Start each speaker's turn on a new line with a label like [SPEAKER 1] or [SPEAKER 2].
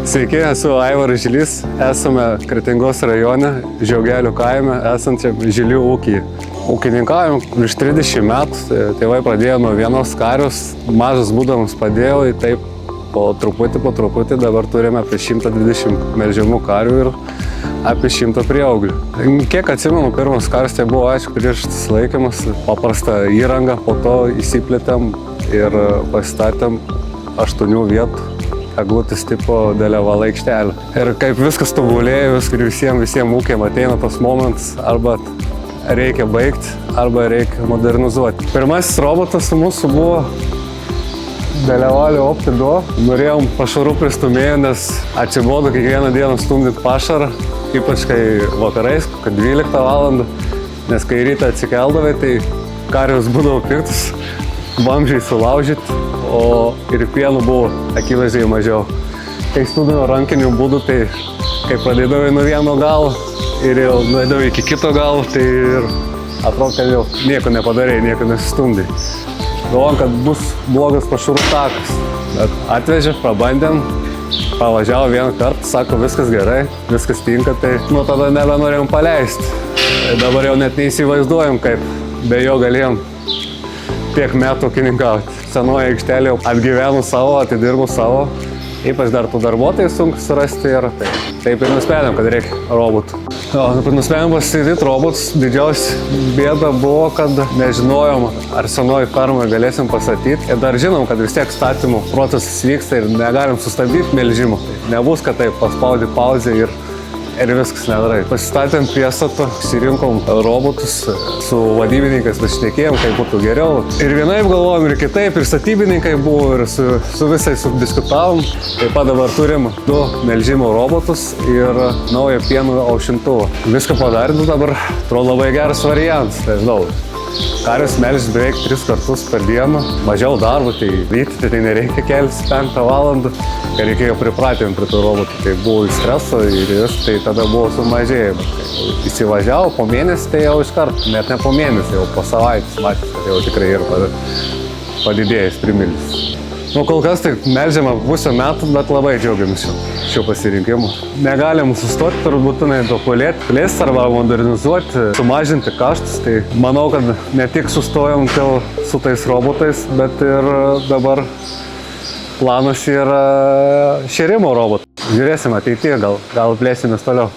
[SPEAKER 1] Sveiki, esu Aivaras Žilys, esame Kretingos rajone, Žiaugelių kaime, esančiam žilių ūkyje. Ūkininkavim virš 30 metų, tėvai pradėjo nuo vienos karius, mažas būdamas padėjau, taip po truputį, dabar turime apie 120 melžiamų karių ir apie 100 prieauglių. Kiek atsimenu, pirmas karas tai buvo, aišku, priežastis laikymas, paprasta įranga, po to įsiplėtėm ir pasistatėm 8 vietų eglutės tipo dalyvalą aikštelę. Ir kaip viskas tobulėjo, visiems ūkiam ateina tas momentas, arba reikia baigti, arba reikia modernizuoti. Pirmasis robotas mūsų buvo dalyvalio Opti2. Norėjom pašarų pristumėjo, nes atsibodo kiekvieną dieną stumdyti pašarą, ypač kai vakarais, kad 12 valandą, nes kai rytą atsikeldavai, tai karvės būdavo piktus, vamzdžiai sulaužyti, o ir pienų buvo akivaizdžiai mažiau. Kai stumdavo rankiniu būdu, tai kai pradėdavai nuo vieno galo ir jau nuėdavai iki kito galo, tai ir atrodo, kad jau nieko nepadarėjai, nieko nesistumdai. Galvojom, kad bus blogas pašarų takas, bet atvežė, prabandėm, pavažiavo vieną kartą, sako, viskas gerai, viskas tinka, tai nuo tada nebenorėjom paleisti. Tai dabar jau net neįsivaizduojam, kaip be jo galėjom tiek metų ūkininkauti. Senoji aikštelė jau atgyvenu savo, atidirbu savo, ypač dar tų darbuotojų sunku surasti ir taip ir nusprendėm, kad reikia robotų. Nusprendėm pasistatyti robotus, didžiausia bėda buvo, kad nežinojom, ar senoji fermoje galėsim pastatyti. Ir dar žinom, kad vis tiek statymo procesas vyksta ir negalim sustabdyti melžimo. Nebus, kad taip paspaudi pauzę ir viskas nedarai. Pasistatėm priestatą, išsirinkom robotus, su vadybininkais pašnekėjom, kaip būtų geriau. Ir vienaip galvojom, ir kitaip, ir statybininkai buvo, ir su visais diskutavom. Taip pat dabar turim 2 melžimo robotus ir naują pieno aušintuvą. Viską padarėm, dabar atrodo labai geras variantas, nežinau. Karius melžis beveik 3 kartus per dieną, mažiau darbo, tai ryte tai nereikia keltis 5 valandą, kai reikėjo pripratinti prie tų robotų, tai buvo į streso ir tai tada buvo sumažėjama. Įsivažiavo po mėnesį, tai jau iš karto, net ne po mėnesį, jau po savaitės matyti, kad jau tikrai yra padidėjęs primilis. Kol kas tai melžiama pusę metų, bet labai džiaugiamės šiuo pasirinkimu. Negalim sustoti, turbūt būtinai tobulėti, plėsti arba modernizuoti, sumažinti kaštus. Tai manau, kad ne tik sustojom su tais robotais, bet ir dabar planas yra šėrimo robotų. Žiūrėsim ateityje, gal plėsimės toliau.